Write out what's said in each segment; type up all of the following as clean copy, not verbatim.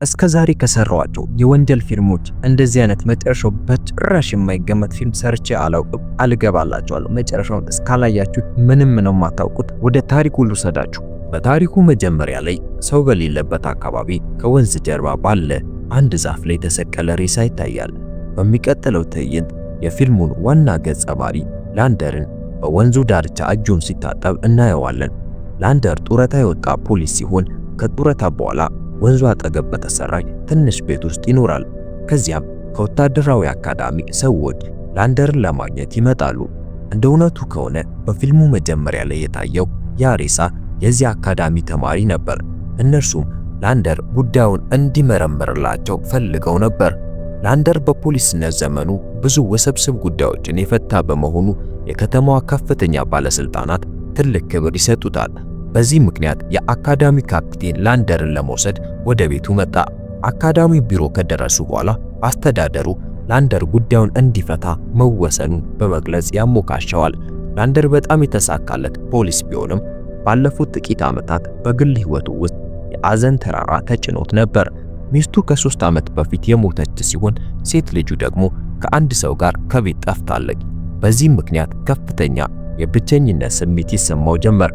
እስከዛሬ ከሰራኋቸው የወንጀል ፊልሞች እንደዚህ አይነት መጨረሻው በጭራሽ የማይገመት ፊልም ሰርቼ አላውቅም። አልገባላችኋለሁ። መጨረሻውን እስካላያችሁ ምንም ነው የማታውቁት። ወደ ታሪኩ ልውሰዳችሁ። በታሪኩ መጀመሪያ ላይ ሰው በሌለበት አካባቢ ከወንዝ ጀርባ ባለ አንድ ዛፍ ላይ የተሰቀለ ሬሳ ይታያል። በሚቀጥለው ትዕይንት የፊልሙን ዋና ገጸ ባህሪ ላንደርን በወንዙ ዳርቻ እጁን ሲታጠብ እናየዋለን። ላንደር ጡረታ የወጣ ፖሊስ ሲሆን ከጡረታ በኋላ ወንዙ አጠገብ በተሰራች ትንሽ ቤት ውስጥ ይኖራል። ከዚያም ከወታደራዊ አካዳሚ ሰዎች ላንደርን ለማግኘት ይመጣሉ። እንደ እውነቱ ከሆነ በፊልሙ መጀመሪያ ላይ የታየው ያ ሬሳ የዚህ አካዳሚ ተማሪ ነበር። እነርሱም ላንደር ጉዳዩን እንዲመረምርላቸው ፈልገው ነበር። ላንደር በፖሊስነት ዘመኑ ብዙ ውስብስብ ጉዳዮችን የፈታ በመሆኑ የከተማዋ ከፍተኛ ባለስልጣናት ትልቅ ክብር ይሰጡታል። በዚህ ምክንያት የአካዳሚ ካፒቴን ላንደርን ለመውሰድ ወደ ቤቱ መጣ። አካዳሚ ቢሮ ከደረሱ በኋላ አስተዳደሩ ላንደር ጉዳዩን እንዲፈታ መወሰኑን በመግለጽ ያሞካሸዋል። ላንደር በጣም የተሳካለት ፖሊስ ቢሆንም ባለፉት ጥቂት ዓመታት በግል ሕይወቱ ውስጥ የአዘን ተራራ ተጭኖት ነበር። ሚስቱ ከ3 ዓመት በፊት የሞተች ሲሆን ሴት ልጁ ደግሞ ከአንድ ሰው ጋር ከቤት ጠፍታለች። በዚህ ምክንያት ከፍተኛ የብቸኝነት ስሜት ይሰማው ጀመር።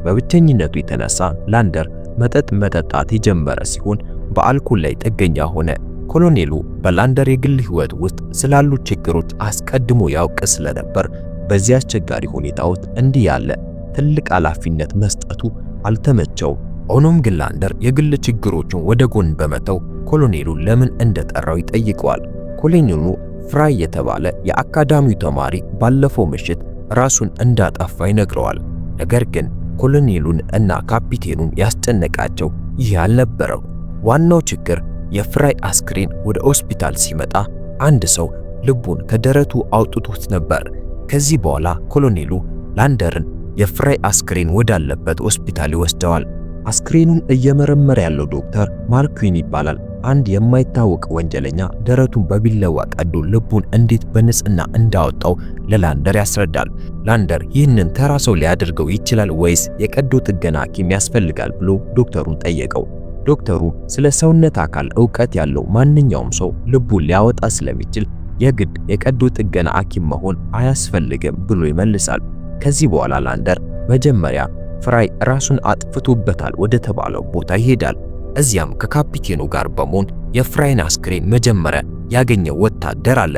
በብቸኝነቱ የተነሳ ላንደር መጠጥ መጠጣት የጀመረ ሲሆን በአልኮል ላይ ጥገኛ ሆነ። ኮሎኔሉ በላንደር የግል ሕይወት ውስጥ ስላሉ ችግሮች አስቀድሞ ያውቅ ስለነበር በዚህ አስቸጋሪ ሁኔታ ውስጥ እንዲህ ያለ ትልቅ ኃላፊነት መስጠቱ አልተመቸውም። ሆኖም ግን ላንደር የግል ችግሮቹን ወደ ጎን በመተው ኮሎኔሉን ለምን እንደጠራው ይጠይቀዋል። ኮሎኔሉ ፍራይ የተባለ የአካዳሚው ተማሪ ባለፈው ምሽት ራሱን እንዳጠፋ ይነግረዋል። ነገር ግን ኮሎኔሉን እና ካፒቴኑን ያስጨነቃቸው ይህ አልነበረው። ዋናው ችግር የፍራይ አስክሬን ወደ ሆስፒታል ሲመጣ አንድ ሰው ልቡን ከደረቱ አውጥቶት ነበር። ከዚህ በኋላ ኮሎኔሉ ላንደርን የፍራይ አስክሬን ወዳለበት ሆስፒታል ይወስደዋል። አስክሬኑን እየመረመረ ያለው ዶክተር ማርኩዊን ይባላል። አንድ የማይታወቅ ወንጀለኛ ደረቱን በቢላዋ ቀዶ ልቡን እንዴት በንጽህና እንዳወጣው ለላንደር ያስረዳል። ላንደር ይህንን ተራ ሰው ሊያደርገው ይችላል ወይስ የቀዶ ጥገና ሐኪም ያስፈልጋል ብሎ ዶክተሩን ጠየቀው። ዶክተሩ ስለ ሰውነት አካል ዕውቀት ያለው ማንኛውም ሰው ልቡን ሊያወጣ ስለሚችል የግድ የቀዶ ጥገና ሐኪም መሆን አያስፈልግም ብሎ ይመልሳል። ከዚህ በኋላ ላንደር መጀመሪያ ፍራይ ራሱን አጥፍቶበታል ወደ ተባለው ቦታ ይሄዳል። እዚያም ከካፒቴኑ ጋር በመሆን የፍራይን አስክሬን መጀመሪያ ያገኘው ወታደር አለ።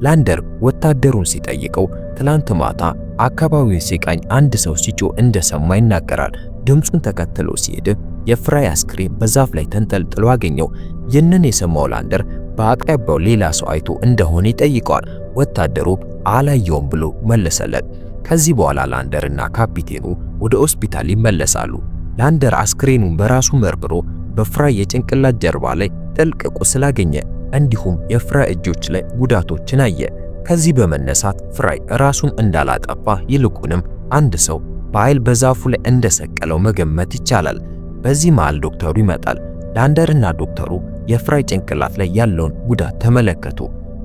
ላንደር ወታደሩን ሲጠይቀው ትላንት ማታ አካባቢውን ሲቃኝ አንድ ሰው ሲጮህ እንደሰማ ይናገራል። ድምፁን ተከትሎ ሲሄድ የፍራይ አስክሬን በዛፍ ላይ ተንጠልጥሎ አገኘው። ይህንን የሰማው ላንደር በአቅራቢያው ሌላ ሰው አይቶ እንደሆነ ይጠይቀዋል። ወታደሩ አላየውም ብሎ መለሰለት። ከዚህ በኋላ ላንደር እና ካፒቴኑ ወደ ሆስፒታል ይመለሳሉ። ላንደር አስክሬኑን በራሱ መርምሮ በፍራይ የጭንቅላት ጀርባ ላይ ጥልቅ ቁስል አገኘ። እንዲሁም የፍራይ እጆች ላይ ጉዳቶችን አየ። ከዚህ በመነሳት ፍራይ ራሱን እንዳላጠፋ ይልቁንም አንድ ሰው በኃይል በዛፉ ላይ እንደሰቀለው መገመት ይቻላል። በዚህ መሃል ዶክተሩ ይመጣል። ላንደርና ዶክተሩ የፍራይ ጭንቅላት ላይ ያለውን ጉዳት ተመለከቱ።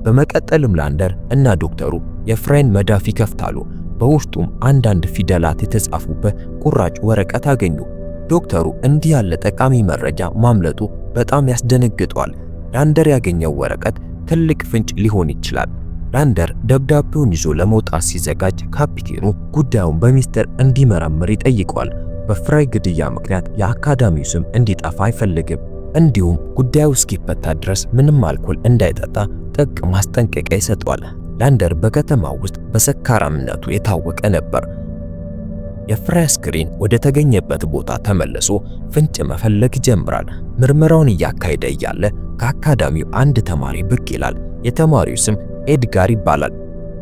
በመቀጠልም ላንደር እና ዶክተሩ የፍራይን መዳፍ ይከፍታሉ። በውስጡም አንዳንድ ፊደላት የተጻፉበት ቁራጭ ወረቀት አገኙ። ዶክተሩ እንዲህ ያለ ጠቃሚ መረጃ ማምለጡ በጣም ያስደነግጠዋል። ላንደር ያገኘው ወረቀት ትልቅ ፍንጭ ሊሆን ይችላል። ላንደር ደብዳቤውን ይዞ ለመውጣት ሲዘጋጅ ካፒቴኑ ጉዳዩን በሚስጥር እንዲመረምር ይጠይቀዋል። በፍራይ ግድያ ምክንያት የአካዳሚው ስም እንዲጠፋ አይፈልግም። እንዲሁም ጉዳዩ እስኪፈታ ድረስ ምንም አልኮል እንዳይጠጣ ጥብቅ ማስጠንቀቂያ ይሰጠዋል። ላንደር በከተማው ውስጥ በሰካራምነቱ የታወቀ ነበር። የፍራይ አስክሬን ወደ ተገኘበት ቦታ ተመልሶ ፍንጭ መፈለግ ይጀምራል። ምርመራውን እያካሄደ እያለ ከአካዳሚው አንድ ተማሪ ብቅ ይላል። የተማሪው ስም ኤድጋር ይባላል።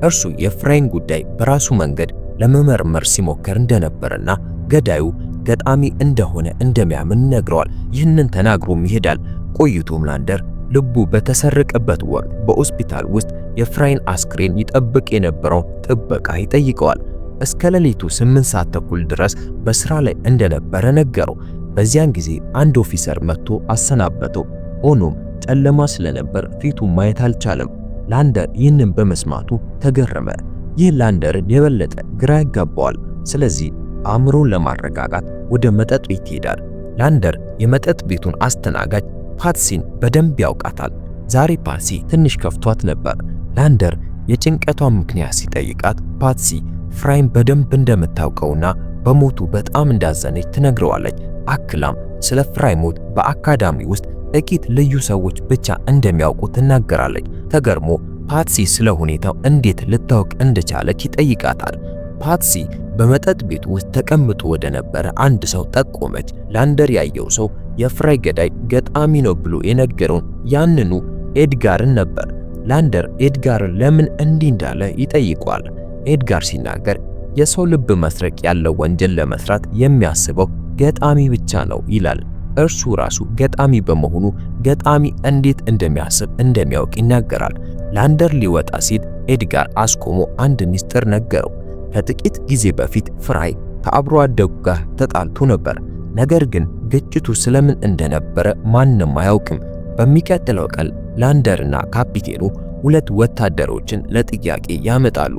እርሱ የፍራይን ጉዳይ በራሱ መንገድ ለመመርመር ሲሞክር እንደነበርና ገዳዩ ገጣሚ እንደሆነ እንደሚያምን ይነግረዋል። ይህንን ተናግሮም ይሄዳል። ቆይቶም ላንደር ልቡ በተሰረቀበት ወቅት በሆስፒታል ውስጥ የፍራይን አስክሬን ይጠብቅ የነበረውን ጥበቃ ይጠይቀዋል። እስከ ሌሊቱ 8 ሰዓት ተኩል ድረስ በስራ ላይ እንደነበረ ነገረው። በዚያን ጊዜ አንድ ኦፊሰር መጥቶ አሰናበተው። ሆኖም ጨለማ ስለነበር ፊቱን ማየት አልቻለም። ላንደር ይህንን በመስማቱ ተገረመ። ይህ ላንደርን የበለጠ ግራ ያጋባዋል። ስለዚህ አእምሮን ለማረጋጋት ወደ መጠጥ ቤት ይሄዳል። ላንደር የመጠጥ ቤቱን አስተናጋጅ ፓትሲን በደንብ ያውቃታል። ዛሬ ፓትሲ ትንሽ ከፍቷት ነበር። ላንደር የጭንቀቷን ምክንያት ሲጠይቃት ፓትሲ ፍራይን በደንብ እንደምታውቀውና በሞቱ በጣም እንዳዘነች ትነግረዋለች። አክላም ስለ ፍራይ ሞት በአካዳሚ ውስጥ ጥቂት ልዩ ሰዎች ብቻ እንደሚያውቁ ትናገራለች። ተገርሞ ፓትሲ ስለ ሁኔታው እንዴት ልታውቅ እንደቻለች ይጠይቃታል። ፓትሲ በመጠጥ ቤት ውስጥ ተቀምጦ ወደ ነበረ አንድ ሰው ጠቆመች። ላንደር ያየው ሰው የፍራይ ገዳይ ገጣሚ ነው ብሎ የነገረውን ያንኑ ኤድጋርን ነበር። ላንደር ኤድጋርን ለምን እንዲህ እንዳለ ይጠይቋል። ኤድጋር ሲናገር የሰው ልብ መስረቅ ያለው ወንጀል ለመስራት የሚያስበው ገጣሚ ብቻ ነው ይላል። እርሱ ራሱ ገጣሚ በመሆኑ ገጣሚ እንዴት እንደሚያስብ እንደሚያውቅ ይናገራል። ላንደር ሊወጣ ሲል ኤድጋር አስቆሞ አንድ ሚስጥር ነገረው። ከጥቂት ጊዜ በፊት ፍራይ ከአብሮ አደጉ ጋር ተጣልቶ ነበር። ነገር ግን ግጭቱ ስለምን እንደነበረ ማንም አያውቅም። በሚቀጥለው ቀን ላንደርና ካፒቴኑ ሁለት ወታደሮችን ለጥያቄ ያመጣሉ።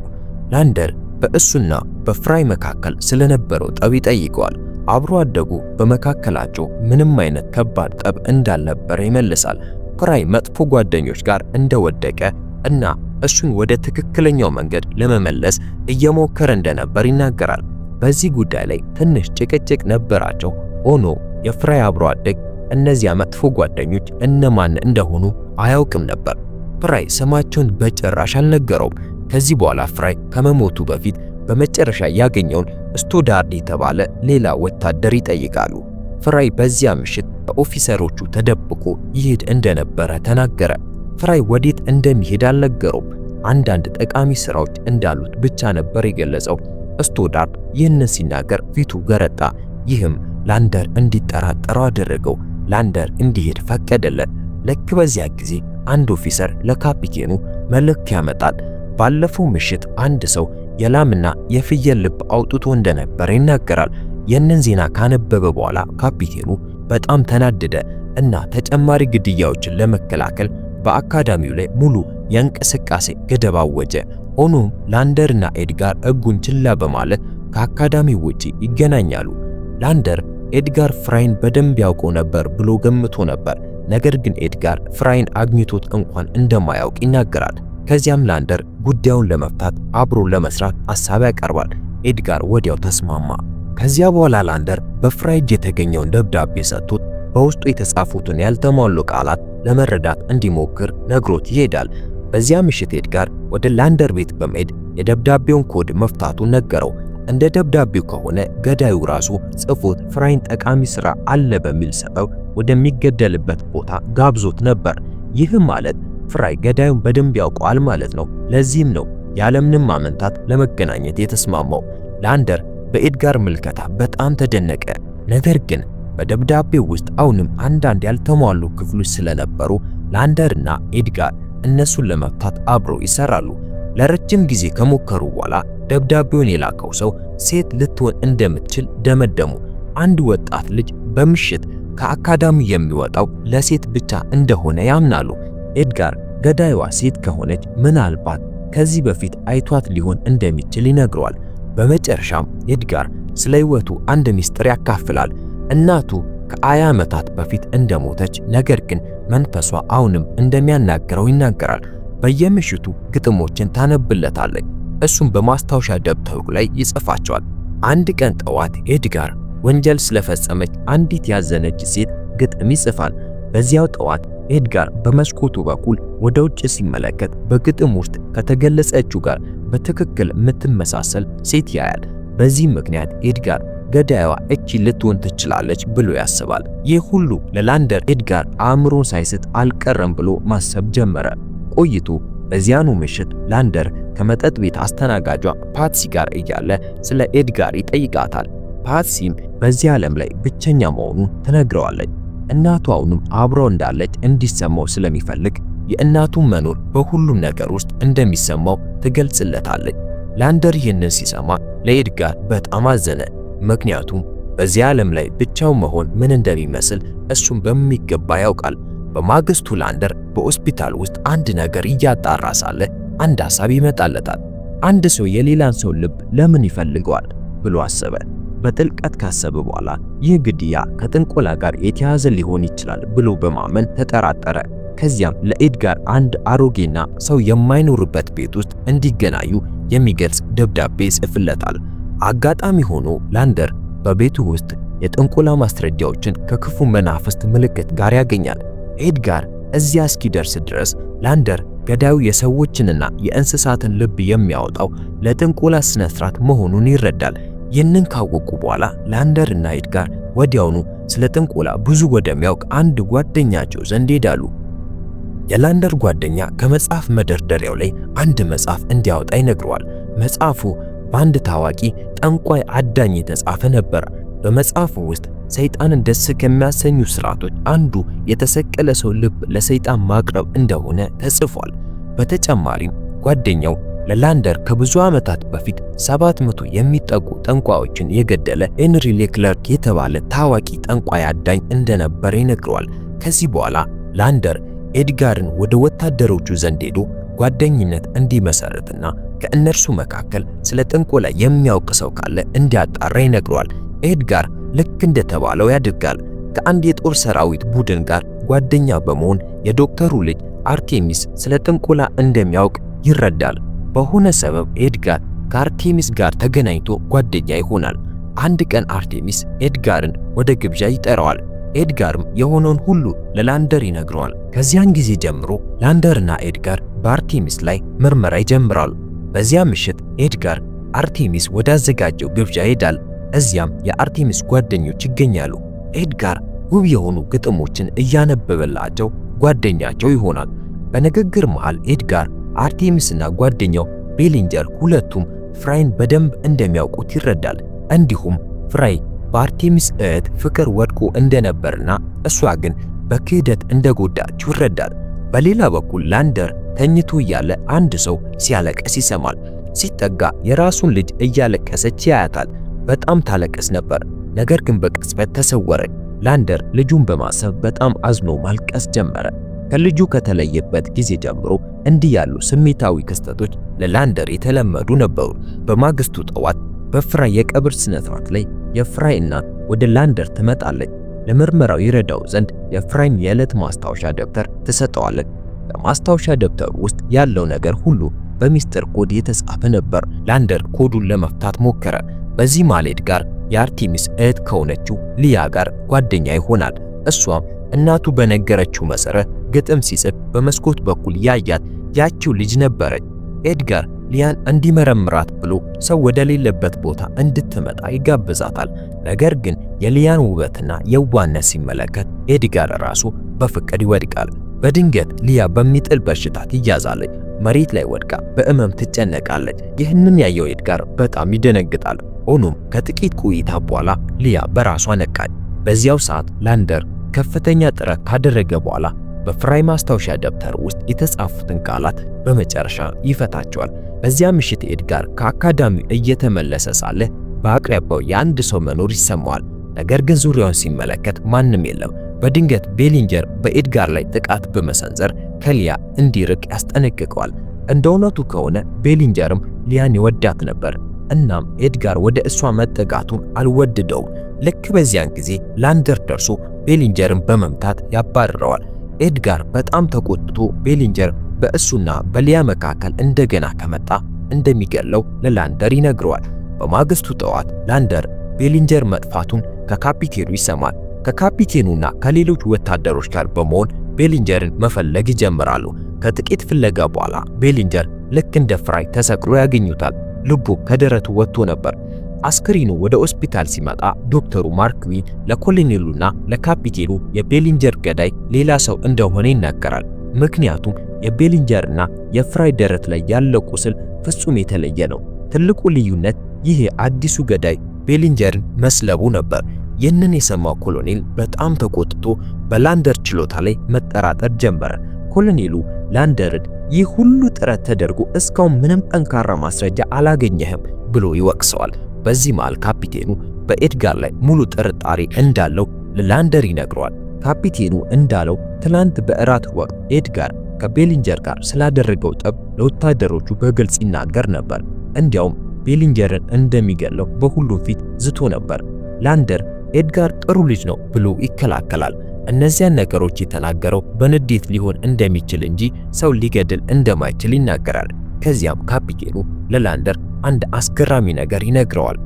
ላንደር በእሱና በፍራይ መካከል ስለነበረው ጠብ ይጠይቀዋል። አብሮ አደጉ በመካከላቸው ምንም አይነት ከባድ ጠብ እንዳልነበረ ይመልሳል። ፍራይ መጥፎ ጓደኞች ጋር እንደወደቀ እና እሱን ወደ ትክክለኛው መንገድ ለመመለስ እየሞከረ እንደነበር ይናገራል። በዚህ ጉዳይ ላይ ትንሽ ጭቅጭቅ ነበራቸው። ሆኖ የፍራይ አብሮ አደግ እነዚያ መጥፎ ጓደኞች እነማን እንደሆኑ አያውቅም ነበር። ፍራይ ስማቸውን በጭራሽ አልነገረውም። ከዚህ በኋላ ፍራይ ከመሞቱ በፊት በመጨረሻ ያገኘውን ስቶዳርድ የተባለ ሌላ ወታደር ይጠይቃሉ። ፍራይ በዚያ ምሽት ከኦፊሰሮቹ ተደብቆ ይሄድ እንደነበረ ተናገረ። ፍራይ ወዴት እንደሚሄድ አልነገረውም። አንዳንድ ጠቃሚ ስራዎች እንዳሉት ብቻ ነበር የገለጸው። ስቶዳርድ ይህንን ሲናገር ፊቱ ገረጣ። ይህም ላንደር እንዲጠራጠረው አደረገው። ላንደር እንዲሄድ ፈቀደለት። ልክ በዚያ ጊዜ አንድ ኦፊሰር ለካፒቴኑ መልእክት ያመጣል። ባለፈው ምሽት አንድ ሰው የላምና የፍየል ልብ አውጥቶ እንደነበር ይናገራል። ይህንን ዜና ካነበበ በኋላ ካፒቴኑ በጣም ተናደደ እና ተጨማሪ ግድያዎችን ለመከላከል በአካዳሚው ላይ ሙሉ የእንቅስቃሴ ገደብ አወጀ። ሆኖም ላንደርና ኤድጋር ሕጉን ችላ በማለት ከአካዳሚው ውጪ ይገናኛሉ። ላንደር ኤድጋር ፍራይን በደንብ ያውቀው ነበር ብሎ ገምቶ ነበር። ነገር ግን ኤድጋር ፍራይን አግኝቶት እንኳን እንደማያውቅ ይናገራል። ከዚያም ላንደር ጉዳዩን ለመፍታት አብሮ ለመስራት ሐሳብ ያቀርባል። ኤድጋር ወዲያው ተስማማ። ከዚያ በኋላ ላንደር በፍራይ እጅ የተገኘውን ደብዳቤ ሰጥቶት በውስጡ የተጻፉትን ያልተሟሉ ቃላት ለመረዳት እንዲሞክር ነግሮት ይሄዳል። በዚያ ምሽት ኤድጋር ወደ ላንደር ቤት በመሄድ የደብዳቤውን ኮድ መፍታቱን ነገረው። እንደ ደብዳቤው ከሆነ ገዳዩ ራሱ ጽፎት ፍራይን ጠቃሚ ሥራ አለ በሚል ሰበብ ወደሚገደልበት ቦታ ጋብዞት ነበር። ይህ ማለት ፍራይ ገዳዩን በደንብ ያውቀዋል ማለት ነው። ለዚህም ነው ያለምንም ማመንታት ለመገናኘት የተስማማው። ላንደር በኤድጋር ምልከታ በጣም ተደነቀ። ነገር ግን በደብዳቤው ውስጥ አሁንም አንዳንድ ያልተሟሉ ክፍሎች ስለነበሩ ላንደርና ኤድጋር እነሱን ለመፍታት አብረው ይሰራሉ። ለረጅም ጊዜ ከሞከሩ በኋላ ደብዳቤውን የላከው ሰው ሴት ልትሆን እንደምትችል ደመደሙ። አንድ ወጣት ልጅ በምሽት ከአካዳሚ የሚወጣው ለሴት ብቻ እንደሆነ ያምናሉ። ኤድጋር ገዳይዋ ሴት ከሆነች ምናልባት ከዚህ በፊት አይቷት ሊሆን እንደሚችል ይነግረዋል። በመጨረሻም ኤድጋር ስለ ሕይወቱ አንድ ሚስጥር ያካፍላል። እናቱ ከ20 ዓመታት በፊት እንደሞተች፣ ነገር ግን መንፈሷ አሁንም እንደሚያናግረው ይናገራል። በየምሽቱ ግጥሞችን ታነብለታለች። እሱም በማስታወሻ ደብተሩ ላይ ይጽፋቸዋል። አንድ ቀን ጠዋት ኤድጋር ወንጀል ስለፈጸመች አንዲት ያዘነች ሴት ግጥም ይጽፋል። በዚያው ጠዋት ኤድጋር በመስኮቱ በኩል ወደ ውጭ ሲመለከት በግጥም ውስጥ ከተገለጸችው ጋር በትክክል የምትመሳሰል ሴት ያያል። በዚህ ምክንያት ኤድጋር ገዳይዋ እቺ ልትሆን ትችላለች ብሎ ያስባል። ይህ ሁሉ ለላንደር ኤድጋር አእምሮን ሳይስት አልቀረም ብሎ ማሰብ ጀመረ። ቆይቶ በዚያኑ ምሽት ላንደር ከመጠጥ ቤት አስተናጋጇ ፓትሲ ጋር እያለ ስለ ኤድጋር ይጠይቃታል። ፓትሲም በዚህ ዓለም ላይ ብቸኛ መሆኑን ትነግረዋለች። እናቱ አሁንም አብረው እንዳለች እንዲሰማው ስለሚፈልግ የእናቱን መኖር በሁሉም ነገር ውስጥ እንደሚሰማው ትገልጽለታለች። ላንደር ይህንን ሲሰማ ለኤድጋር በጣም አዘነ። ምክንያቱም በዚህ ዓለም ላይ ብቻው መሆን ምን እንደሚመስል እሱም በሚገባ ያውቃል። በማግስቱ ላንደር በሆስፒታል ውስጥ አንድ ነገር እያጣራ ሳለ አንድ ሐሳብ ይመጣለታል። አንድ ሰው የሌላን ሰው ልብ ለምን ይፈልገዋል ብሎ አሰበ። በጥልቀት ካሰበ በኋላ ይህ ግድያ ከጥንቆላ ጋር የተያዘ ሊሆን ይችላል ብሎ በማመን ተጠራጠረ። ከዚያም ለኤድጋር አንድ አሮጌና ሰው የማይኖርበት ቤት ውስጥ እንዲገናኙ የሚገልጽ ደብዳቤ ይጽፍለታል። አጋጣሚ ሆኖ ላንደር በቤቱ ውስጥ የጥንቆላ ማስረጃዎችን ከክፉ መናፍስት ምልክት ጋር ያገኛል። ኤድጋር እዚያ እስኪደርስ ድረስ ላንደር ገዳዩ የሰዎችንና የእንስሳትን ልብ የሚያወጣው ለጥንቆላ ስነ ስርዓት መሆኑን ይረዳል። ይህንን ካወቁ በኋላ ላንደር እና ኤድጋር ወዲያውኑ ስለ ጥንቆላ ብዙ ወደሚያውቅ አንድ ጓደኛቸው ዘንድ ሄዳሉ። የላንደር ጓደኛ ከመጽሐፍ መደርደሪያው ላይ አንድ መጽሐፍ እንዲያወጣ ይነግረዋል። መጽሐፉ በአንድ ታዋቂ ጠንቋይ አዳኝ የተጻፈ ነበር። በመጽሐፉ ውስጥ ሰይጣንን ደስ ከሚያሰኙ ስርዓቶች አንዱ የተሰቀለ ሰው ልብ ለሰይጣን ማቅረብ እንደሆነ ተጽፏል። በተጨማሪም ጓደኛው ለላንደር ከብዙ ዓመታት በፊት 700 የሚጠጉ ጠንቋዮችን የገደለ ሄንሪ ሌክለርክ የተባለ ታዋቂ ጠንቋይ አዳኝ እንደነበር ይነግረዋል። ከዚህ በኋላ ላንደር ኤድጋርን ወደ ወታደሮቹ ዘንድ ሄዶ ጓደኝነት እንዲመሰርትና ከእነርሱ መካከል ስለ ጥንቆላ የሚያውቅ ሰው ካለ እንዲያጣራ ይነግረዋል። ኤድጋር ልክ እንደተባለው ያደርጋል። ከአንድ የጦር ሰራዊት ቡድን ጋር ጓደኛ በመሆን የዶክተሩ ልጅ አርቴሚስ ስለ ጥንቆላ እንደሚያውቅ ይረዳል። በሆነ ሰበብ ኤድጋር ከአርቴሚስ ጋር ተገናኝቶ ጓደኛ ይሆናል። አንድ ቀን አርቴሚስ ኤድጋርን ወደ ግብዣ ይጠራዋል። ኤድጋርም የሆነውን ሁሉ ለላንደር ይነግረዋል። ከዚያን ጊዜ ጀምሮ ላንደርና ኤድጋር በአርቴሚስ ላይ ምርመራ ይጀምራሉ። በዚያ ምሽት ኤድጋር አርቴሚስ ወዳዘጋጀው ግብዣ ይሄዳል። እዚያም የአርቴሚስ ጓደኞች ይገኛሉ። ኤድጋር ውብ የሆኑ ግጥሞችን እያነበበላቸው ጓደኛቸው ይሆናል። በንግግር መሃል ኤድጋር አርቴሚስና ጓደኛው ቤሊንጀር ሁለቱም ፍራይን በደንብ እንደሚያውቁት ይረዳል። እንዲሁም ፍራይ በአርቴሚስ እህት ፍቅር ወድቆ እንደነበርና እሷ ግን በክህደት እንደጎዳችው ይረዳል። በሌላ በኩል ላንደር ተኝቶ እያለ አንድ ሰው ሲያለቅስ ይሰማል። ሲጠጋ የራሱን ልጅ እያለቀሰች ያያታል። በጣም ታለቅስ ነበር፣ ነገር ግን በቅጽበት ተሰወረች። ላንደር ልጁን በማሰብ በጣም አዝኖ ማልቀስ ጀመረ። ከልጁ ከተለየበት ጊዜ ጀምሮ እንዲህ ያሉ ስሜታዊ ክስተቶች ለላንደር የተለመዱ ነበሩ። በማግስቱ ጠዋት በፍራይ የቀብር ስነ ስርዓት ላይ የፍራይ እናት ወደ ላንደር ትመጣለች። ለምርመራው ይረዳው ዘንድ የፍራይን የዕለት ማስታወሻ ደብተር ትሰጠዋለች። በማስታወሻ ደብተሩ ውስጥ ያለው ነገር ሁሉ በሚስጥር ኮድ የተጻፈ ነበር። ላንደር ኮዱን ለመፍታት ሞከረ። በዚህ ማሌድ ጋር የአርቴሚስ እህት ከሆነችው ሊያ ጋር ጓደኛ ይሆናል። እሷም እናቱ በነገረችው መሰረት ግጥም ሲጽፍ በመስኮት በኩል ያያት ያቺው ልጅ ነበረች። ኤድጋር ሊያን እንዲመረምራት ብሎ ሰው ወደሌለበት ቦታ እንድትመጣ ይጋብዛታል። ነገር ግን የሊያን ውበትና የዋነት ሲመለከት ኤድጋር ራሱ በፍቅር ይወድቃል። በድንገት ሊያ በሚጥል በሽታ ትያዛለች። መሬት ላይ ወድቃ በእመም ትጨነቃለች። ይህንን ያየው ኤድጋር በጣም ይደነግጣል። ሆኖም ከጥቂት ቆይታ በኋላ ሊያ በራሷ ነቃች። በዚያው ሰዓት ላንደር ከፍተኛ ጥረት ካደረገ በኋላ በፍራይ ማስታወሻ ደብተር ውስጥ የተጻፉትን ቃላት በመጨረሻ ይፈታቸዋል። በዚያ ምሽት ኤድጋር ከአካዳሚው እየተመለሰ ሳለ በአቅራቢያው የአንድ ሰው መኖር ይሰማዋል። ነገር ግን ዙሪያውን ሲመለከት ማንም የለም። በድንገት ቤሊንጀር በኤድጋር ላይ ጥቃት በመሰንዘር ከሊያ እንዲርቅ ያስጠነቅቀዋል። እንደ እውነቱ ከሆነ ቤሊንጀርም ሊያን ይወዳት ነበር። እናም ኤድጋር ወደ እሷ መጠጋቱን አልወደደውም። ልክ በዚያን ጊዜ ላንደር ደርሶ ቤሊንጀርን በመምታት ያባርረዋል። ኤድጋር በጣም ተቆጥቶ ቤሊንጀር በእሱና በሊያ መካከል እንደገና ከመጣ እንደሚገለው ለላንደር ይነግረዋል። በማግስቱ ጠዋት ላንደር ቤሊንጀር መጥፋቱን ከካፒቴኑ ይሰማል። ከካፒቴኑና ከሌሎች ወታደሮች ጋር በመሆን ቤሊንጀርን መፈለግ ይጀምራሉ። ከጥቂት ፍለጋ በኋላ ቤሊንጀር ልክ እንደ ፍራይ ተሰቅሎ ያገኙታል። ልቡ ከደረቱ ወጥቶ ነበር። አስክሬኑ ወደ ሆስፒታል ሲመጣ ዶክተሩ ማርክዊን ለኮሎኔሉና ለካፒቴኑ የቤሊንጀር ገዳይ ሌላ ሰው እንደሆነ ይናገራል። ምክንያቱም የቤሊንጀርና የፍራይ ደረት ላይ ያለው ቁስል ፍጹም የተለየ ነው። ትልቁ ልዩነት ይህ አዲሱ ገዳይ ቤሊንጀርን መስለቡ ነበር። ይህንን የሰማው ኮሎኔል በጣም ተቆጥቶ በላንደር ችሎታ ላይ መጠራጠር ጀመረ። ኮሎኔሉ ላንደርን ይህ ሁሉ ጥረት ተደርጎ እስካሁን ምንም ጠንካራ ማስረጃ አላገኘህም ብሎ ይወቅሰዋል። በዚህ መሃል ካፒቴኑ በኤድጋር ላይ ሙሉ ጥርጣሬ እንዳለው ለላንደር ይነግረዋል። ካፒቴኑ እንዳለው ትላንት በእራት ወቅት ኤድጋር ከቤሊንጀር ጋር ስላደረገው ጠብ ለወታደሮቹ በግልጽ ይናገር ነበር። እንዲያውም ቤሊንጀርን እንደሚገለው በሁሉም ፊት ዝቶ ነበር። ላንደር ኤድጋር ጥሩ ልጅ ነው ብሎ ይከላከላል። እነዚያን ነገሮች የተናገረው በንዴት ሊሆን እንደሚችል እንጂ ሰው ሊገድል እንደማይችል ይናገራል። ከዚያም ካፒቴኑ ለላንደር አንድ አስገራሚ ነገር ይነግረዋል።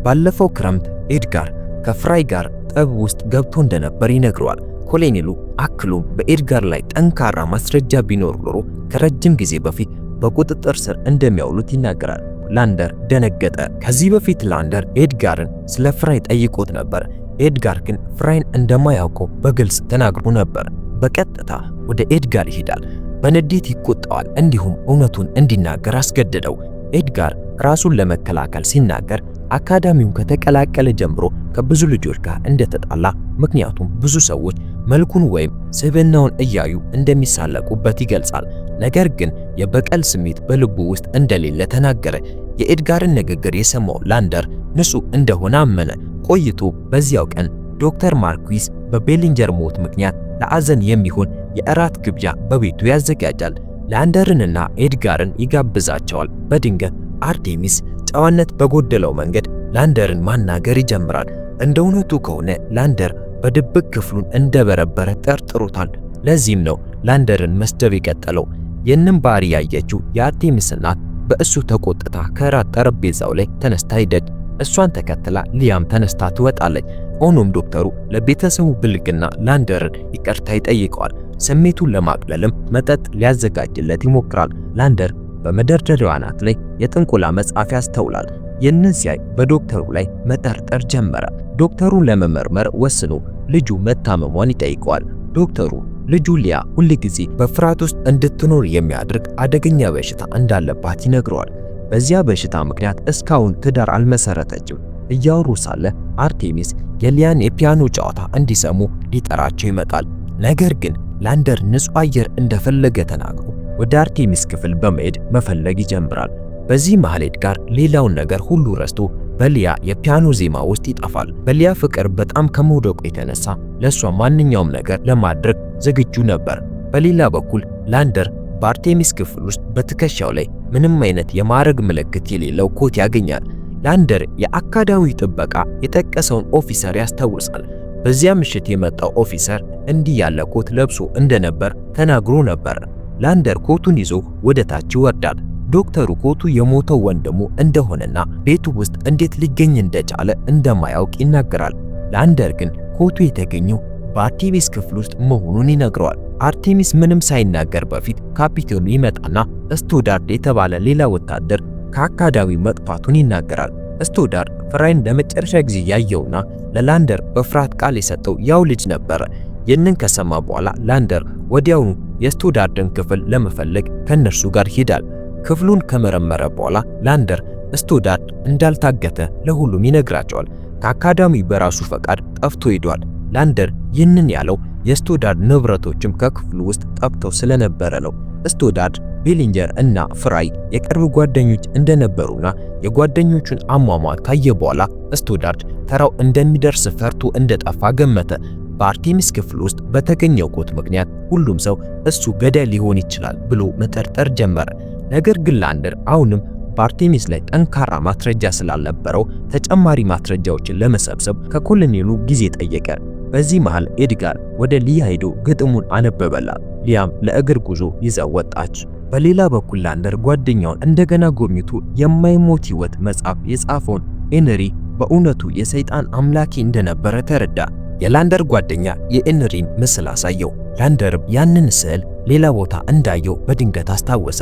ባለፈው ክረምት ኤድጋር ከፍራይ ጋር ጠብ ውስጥ ገብቶ እንደነበር ይነግረዋል። ኮሎኔሉ አክሎም በኤድጋር ላይ ጠንካራ ማስረጃ ቢኖር ኖሮ ከረጅም ጊዜ በፊት በቁጥጥር ስር እንደሚያውሉት ይናገራል። ላንደር ደነገጠ። ከዚህ በፊት ላንደር ኤድጋርን ስለ ፍራይ ጠይቆት ነበር። ኤድጋር ግን ፍራይን እንደማያውቀው በግልጽ ተናግሮ ነበር። በቀጥታ ወደ ኤድጋር ይሄዳል። በንዴት ይቆጣዋል፣ እንዲሁም እውነቱን እንዲናገር አስገደደው። ኤድጋር ራሱን ለመከላከል ሲናገር አካዳሚውን ከተቀላቀለ ጀምሮ ከብዙ ልጆች ጋር እንደተጣላ፣ ምክንያቱም ብዙ ሰዎች መልኩን ወይም ስብዕናውን እያዩ እንደሚሳለቁበት ይገልጻል። ነገር ግን የበቀል ስሜት በልቡ ውስጥ እንደሌለ ተናገረ። የኤድጋርን ንግግር የሰማው ላንደር ንጹሕ እንደሆነ አመነ። ቆይቶ በዚያው ቀን ዶክተር ማርኩዊስ በቤሊንጀር ሞት ምክንያት ለአዘን የሚሆን የእራት ግብዣ በቤቱ ያዘጋጃል። ላንደርንና ኤድጋርን ይጋብዛቸዋል። በድንገት አርቴሚስ ጨዋነት በጎደለው መንገድ ላንደርን ማናገር ይጀምራል። እንደ እውነቱ ከሆነ ላንደር በድብቅ ክፍሉን እንደበረበረ ጠርጥሮታል። ለዚህም ነው ላንደርን መስደብ የቀጠለው። ይህንን ባህሪ ያየችው የአርቴሚስ እናት በእሱ ተቆጥታ ከራት ጠረጴዛው ላይ ተነስታ ሄደች። እሷን ተከትላ ሊያም ተነስታ ትወጣለች። ሆኖም ዶክተሩ ለቤተሰቡ ብልግና ላንደርን ይቅርታ ይጠይቀዋል። ስሜቱን ለማቅለልም መጠጥ ሊያዘጋጅለት ይሞክራል። ላንደር በመደርደሪያው አናት ላይ የጥንቆላ መጽሐፍ ያስተውላል። ይህንን ሲያይ በዶክተሩ ላይ መጠርጠር ጀመረ። ዶክተሩን ለመመርመር ወስኖ ልጁ መታመሟን ይጠይቀዋል። ዶክተሩ ልጁ ሊያ ሁልጊዜ በፍርሃት ውስጥ እንድትኖር የሚያደርግ አደገኛ በሽታ እንዳለባት ይነግረዋል። በዚያ በሽታ ምክንያት እስካሁን ትዳር አልመሰረተችም። እያወሩ ሳለ አርቴሚስ የሊያን የፒያኖ ጨዋታ እንዲሰሙ ሊጠራቸው ይመጣል። ነገር ግን ላንደር ንጹህ አየር እንደፈለገ ተናግሮ ወደ አርቴሚስ ክፍል በመሄድ መፈለግ ይጀምራል። በዚህ መሃል ኤድጋር ሌላውን ነገር ሁሉ ረስቶ በሊያ የፒያኖ ዜማ ውስጥ ይጠፋል። በሊያ ፍቅር በጣም ከመውደቁ የተነሳ ለሷ ማንኛውም ነገር ለማድረግ ዝግጁ ነበር። በሌላ በኩል ላንደር በአርቴሚስ ክፍል ውስጥ በትከሻው ላይ ምንም አይነት የማዕረግ ምልክት የሌለው ኮት ያገኛል። ላንደር የአካዳሚ ጥበቃ የጠቀሰውን ኦፊሰር ያስታውሳል። በዚያ ምሽት የመጣው ኦፊሰር እንዲህ ያለ ኮት ለብሶ እንደነበር ተናግሮ ነበር። ላንደር ኮቱን ይዞ ወደ ታች ይወርዳል። ዶክተሩ ኮቱ የሞተው ወንድሙ እንደሆነና ቤቱ ውስጥ እንዴት ሊገኝ እንደቻለ እንደማያውቅ ይናገራል። ላንደር ግን ኮቱ የተገኘው በአርቴሚስ ክፍል ውስጥ መሆኑን ይነግረዋል። አርቴሚስ ምንም ሳይናገር በፊት ካፒቴኑ ይመጣና ስቶዳርድ የተባለ ሌላ ወታደር ከአካዳሚ መጥፋቱን ይናገራል። ስቶዳርድ ፍራይን ለመጨረሻ ጊዜ ያየውና ለላንደር በፍርሃት ቃል የሰጠው ያው ልጅ ነበረ። ይህንን ከሰማ በኋላ ላንደር ወዲያውኑ የስቶዳርድን ክፍል ለመፈለግ ከነርሱ ጋር ይሄዳል። ክፍሉን ከመረመረ በኋላ ላንደር ስቶዳርድ እንዳልታገተ ለሁሉም ይነግራቸዋል። ከአካዳሚ በራሱ ፈቃድ ጠፍቶ ሄዷል። ላንደር ይህንን ያለው የስቶዳርድ ንብረቶችም ከክፍሉ ውስጥ ጠፍተው ስለነበረ ነው። ስቶዳርድ ቤሊንጀር እና ፍራይ የቅርብ ጓደኞች እንደነበሩና የጓደኞቹን አሟሟት ካየ በኋላ ስቶዳርድ ተራው እንደሚደርስ ፈርቶ እንደጠፋ ገመተ። በአርቴሚስ ክፍል ውስጥ በተገኘው ኮት ምክንያት ሁሉም ሰው እሱ ገዳይ ሊሆን ይችላል ብሎ መጠርጠር ጀመረ። ነገር ግን ላንደር አሁንም በአርቴሚስ ላይ ጠንካራ ማስረጃ ስላልነበረው ተጨማሪ ማስረጃዎችን ለመሰብሰብ ከኮሎኔሉ ጊዜ ጠየቀ። በዚህ መሃል ኤድጋር ወደ ሊያ ሄዶ ግጥሙን አነበበላት። ሊያም ለእግር ጉዞ ይዘው ወጣች። በሌላ በኩል ላንደር ጓደኛውን እንደገና ጎብኝቶ የማይሞት ሕይወት መጽሐፍ የጻፈውን ኤንሪ በእውነቱ የሰይጣን አምላኪ እንደነበረ ተረዳ። የላንደር ጓደኛ የኤንሪን ምስል አሳየው። ላንደርም ያንን ስዕል ሌላ ቦታ እንዳየው በድንገት አስታወሰ።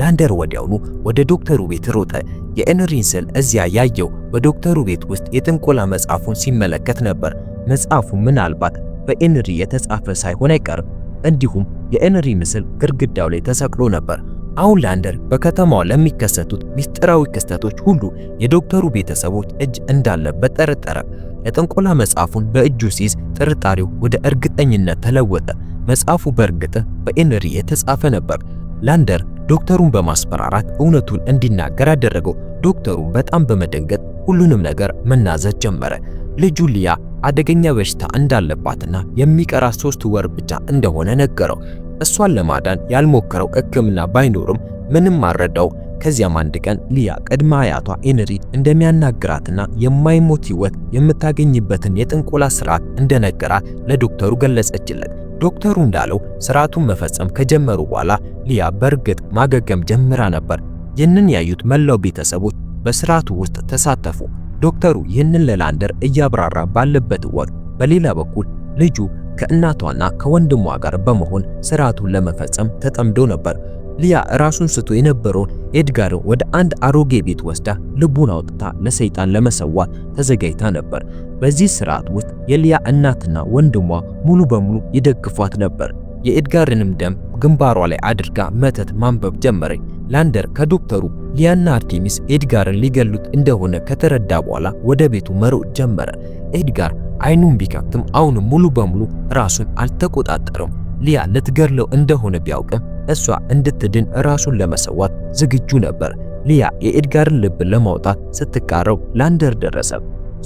ላንደር ወዲያውኑ ወደ ዶክተሩ ቤት ሮጠ። የኤንሪን ስዕል እዚያ ያየው በዶክተሩ ቤት ውስጥ የጥንቆላ መጽሐፉን ሲመለከት ነበር። መጽሐፉ ምናልባት በኤንሪ የተጻፈ ሳይሆን አይቀርም። እንዲሁም የኤንሪ ምስል ግድግዳው ላይ ተሰቅሎ ነበር። አሁን ላንደር በከተማው ለሚከሰቱት ሚስጥራዊ ክስተቶች ሁሉ የዶክተሩ ቤተሰቦች እጅ እንዳለበት ጠረጠረ። የጥንቆላ መጽሐፉን በእጁ ሲይዝ ጥርጣሬው ወደ እርግጠኝነት ተለወጠ። መጽሐፉ በእርግጥ በኤንሪ የተጻፈ ነበር። ላንደር ዶክተሩን በማስፈራራት እውነቱን እንዲናገር አደረገው። ዶክተሩ በጣም በመደንገጥ ሁሉንም ነገር መናዘዝ ጀመረ። ልጁ ሊያ አደገኛ በሽታ እንዳለባትና የሚቀራት 3 ወር ብቻ እንደሆነ ነገረው። እሷን ለማዳን ያልሞከረው ሕክምና ባይኖርም ምንም አልረዳው። ከዚያም አንድ ቀን ሊያ ቅድመ አያቷ ኤንሪድ እንደሚያናግራትና የማይሞት ህይወት የምታገኝበትን የጥንቆላ ስርዓት እንደነገራት ለዶክተሩ ገለጸችለት። ዶክተሩ እንዳለው ስርዓቱን መፈጸም ከጀመሩ በኋላ ሊያ በእርግጥ ማገገም ጀምራ ነበር። ይህንን ያዩት መላው ቤተሰቦች በስርዓቱ ውስጥ ተሳተፉ። ዶክተሩ ይህንን ለላንደር እያብራራ ባለበት ወቅት በሌላ በኩል ልጁ ከእናቷና ከወንድሟ ጋር በመሆን ስርዓቱን ለመፈጸም ተጠምዶ ነበር። ሊያ ራሱን ስቶ የነበረውን ኤድጋርን ወደ አንድ አሮጌ ቤት ወስዳ ልቡን አውጥታ ለሰይጣን ለመሰዋት ተዘጋጅታ ነበር። በዚህ ስርዓት ውስጥ የሊያ እናትና ወንድሟ ሙሉ በሙሉ ይደግፏት ነበር። የኤድጋርንም ደም ግንባሯ ላይ አድርጋ መተት ማንበብ ጀመረች። ላንደር ከዶክተሩ ሊያና አርቴሚስ ኤድጋርን ሊገሉት እንደሆነ ከተረዳ በኋላ ወደ ቤቱ መሮጥ ጀመረ። ኤድጋር አይኑን ቢከፍትም አሁንም ሙሉ በሙሉ ራሱን አልተቆጣጠረም። ሊያ ልትገድለው እንደሆነ ቢያውቅም እሷ እንድትድን ራሱን ለመሰዋት ዝግጁ ነበር። ሊያ የኤድጋርን ልብ ለማውጣት ስትቃረብ ላንደር ደረሰ።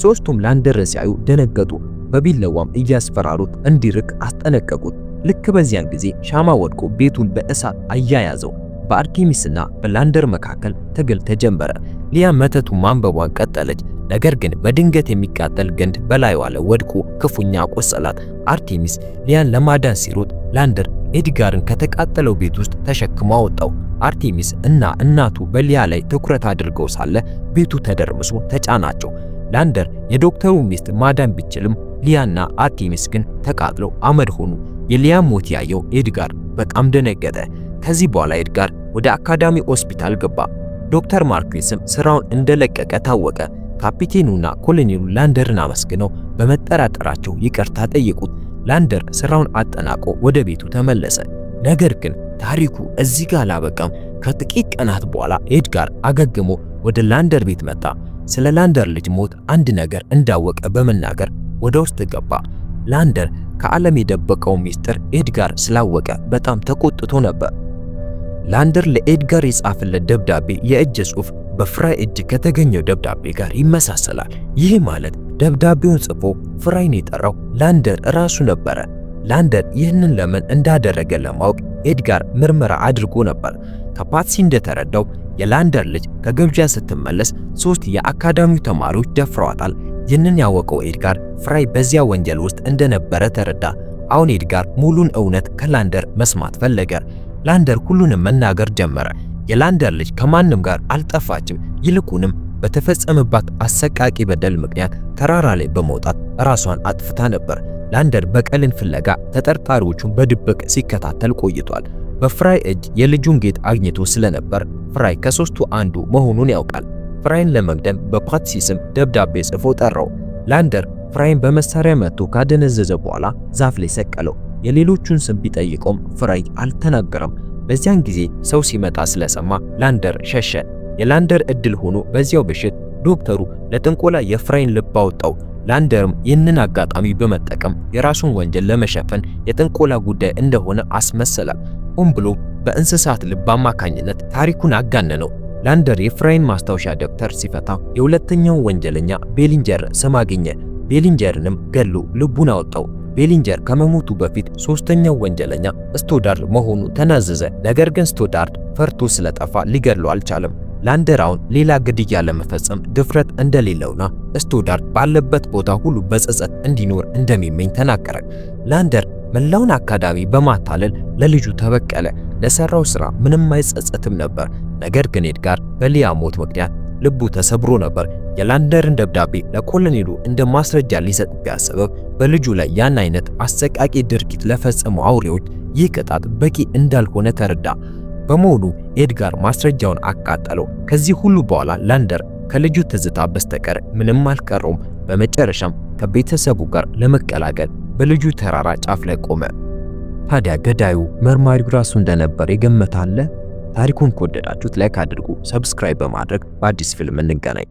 ሶስቱም ላንደርን ሲያዩ ደነገጡ። በቢላዋም እያስፈራሩት እንዲርቅ አስጠነቀቁት። ልክ በዚያን ጊዜ ሻማ ወድቆ ቤቱን በእሳት አያያዘው። በአርቴሚስና በላንደር መካከል ትግል ተጀመረ። ሊያ መተቱ ማንበቧን ቀጠለች። ነገር ግን በድንገት የሚቃጠል ገንድ በላይዋ ላይ ወድቆ ክፉኛ ቆሰላት። አርቴሚስ ሊያን ለማዳን ሲሮጥ ላንደር ኤድጋርን ከተቃጠለው ቤት ውስጥ ተሸክሞ አወጣው። አርቴሚስ እና እናቱ በሊያ ላይ ትኩረት አድርገው ሳለ ቤቱ ተደርምሶ ተጫናቸው። ላንደር የዶክተሩ ሚስት ማዳን ቢችልም ሊያና አርቴሚስ ግን ተቃጥለው አመድ ሆኑ። የሊያ ሞት ያየው ኤድጋር በጣም ደነገጠ። ከዚህ በኋላ ኤድጋር ወደ አካዳሚ ሆስፒታል ገባ። ዶክተር ማርኩስም ስራውን እንደለቀቀ ታወቀ። ካፒቴኑና ኮሎኔሉ ላንደርን አመስግነው በመጠራጠራቸው ይቅርታ ጠየቁት። ላንደር ስራውን አጠናቆ ወደ ቤቱ ተመለሰ። ነገር ግን ታሪኩ እዚህ ጋር አላበቃም። ከጥቂት ቀናት በኋላ ኤድጋር አገግሞ ወደ ላንደር ቤት መጣ። ስለ ላንደር ልጅ ሞት አንድ ነገር እንዳወቀ በመናገር ወደ ውስጥ ገባ። ላንደር ከዓለም የደበቀው ሚስጥር ኤድጋር ስላወቀ በጣም ተቆጥቶ ነበር። ላንደር ለኤድጋር የጻፈለት ደብዳቤ የእጅ ጽሑፍ በፍራይ እጅ ከተገኘው ደብዳቤ ጋር ይመሳሰላል። ይህ ማለት ደብዳቤውን ጽፎ ፍራይን የጠራው ላንደር ራሱ ነበረ። ላንደር ይህንን ለምን እንዳደረገ ለማወቅ ኤድጋር ምርመራ አድርጎ ነበር። ከፓትሲ እንደተረዳው የላንደር ልጅ ከግብዣ ስትመለስ 3 የአካዳሚው ተማሪዎች ደፍረዋታል። ይህንን ያወቀው ኤድጋር ፍራይ በዚያ ወንጀል ውስጥ እንደነበረ ተረዳ። አሁን ኤድጋር ሙሉን እውነት ከላንደር መስማት ፈለገ። ላንደር ሁሉንም መናገር ጀመረ። የላንደር ልጅ ከማንም ጋር አልጠፋችም። ይልቁንም በተፈጸመባት አሰቃቂ በደል ምክንያት ተራራ ላይ በመውጣት ራሷን አጥፍታ ነበር። ላንደር በቀልን ፍለጋ ተጠርጣሪዎቹን በድብቅ ሲከታተል ቆይቷል። በፍራይ እጅ የልጁን ጌጥ አግኝቶ ስለነበር ፍራይ ከሶስቱ አንዱ መሆኑን ያውቃል። ፍራይን ለመግደል በፓትሲ ስም ደብዳቤ ጽፎ ጠራው። ላንደር ፍራይን በመሳሪያ መጥቶ ካደነዘዘ በኋላ ዛፍ ላይ ሰቀለው። የሌሎቹን ስም ቢጠይቀውም ፍራይ አልተናገረም። በዚያን ጊዜ ሰው ሲመጣ ስለሰማ ላንደር ሸሸ። የላንደር እድል ሆኖ በዚያው ምሽት ዶክተሩ ለጥንቆላ የፍራይን ልብ አወጣው። ላንደርም ይህንን አጋጣሚ በመጠቀም የራሱን ወንጀል ለመሸፈን የጥንቆላ ጉዳይ እንደሆነ አስመሰለ። ሆን ብሎ በእንስሳት ልብ አማካኝነት ታሪኩን አጋነነው። ላንደር የፍራይን ማስታወሻ ደብተር ሲፈታ የሁለተኛው ወንጀለኛ ቤሊንጀር ስም አገኘ። ቤሊንጀርንም ገሎ ልቡን አወጣው። ቤሊንጀር ከመሞቱ በፊት ሶስተኛው ወንጀለኛ ስቶዳርድ መሆኑ ተናዘዘ። ነገር ግን ስቶዳርድ ፈርቶ ስለጠፋ ሊገድለው አልቻለም። ላንደር አሁን ሌላ ግድያ ለመፈጸም ድፍረት እንደሌለውና ስቶዳርድ ባለበት ቦታ ሁሉ በጸጸት እንዲኖር እንደሚመኝ ተናገረ። ላንደር መላውን አካዳሚ በማታለል ለልጁ ተበቀለ። ለሰራው ስራ ምንም አይጸጸትም ነበር። ነገር ግን ኤድጋር በሊያ ሞት ምክንያት ልቡ ተሰብሮ ነበር። የላንደርን ደብዳቤ ለኮሎኔሉ እንደ ማስረጃ ሊሰጥ ቢያስብም በልጁ ላይ ያን አይነት አሰቃቂ ድርጊት ለፈጸሙ አውሬዎች ይህ ቅጣት በቂ እንዳልሆነ ተረዳ። በመሆኑ ኤድጋር ማስረጃውን አቃጠለው። ከዚህ ሁሉ በኋላ ላንደር ከልጁ ትዝታ በስተቀር ምንም አልቀረውም። በመጨረሻም ከቤተሰቡ ጋር ለመቀላቀል በልጁ ተራራ ጫፍ ላይ ቆመ። ታዲያ ገዳዩ መርማሪው ራሱ እንደነበር ይገምታል? ታሪኩን ከወደዳችሁት ላይክ አድርጉ፣ ሰብስክራይብ በማድረግ በአዲስ ፊልም እንገናኝ።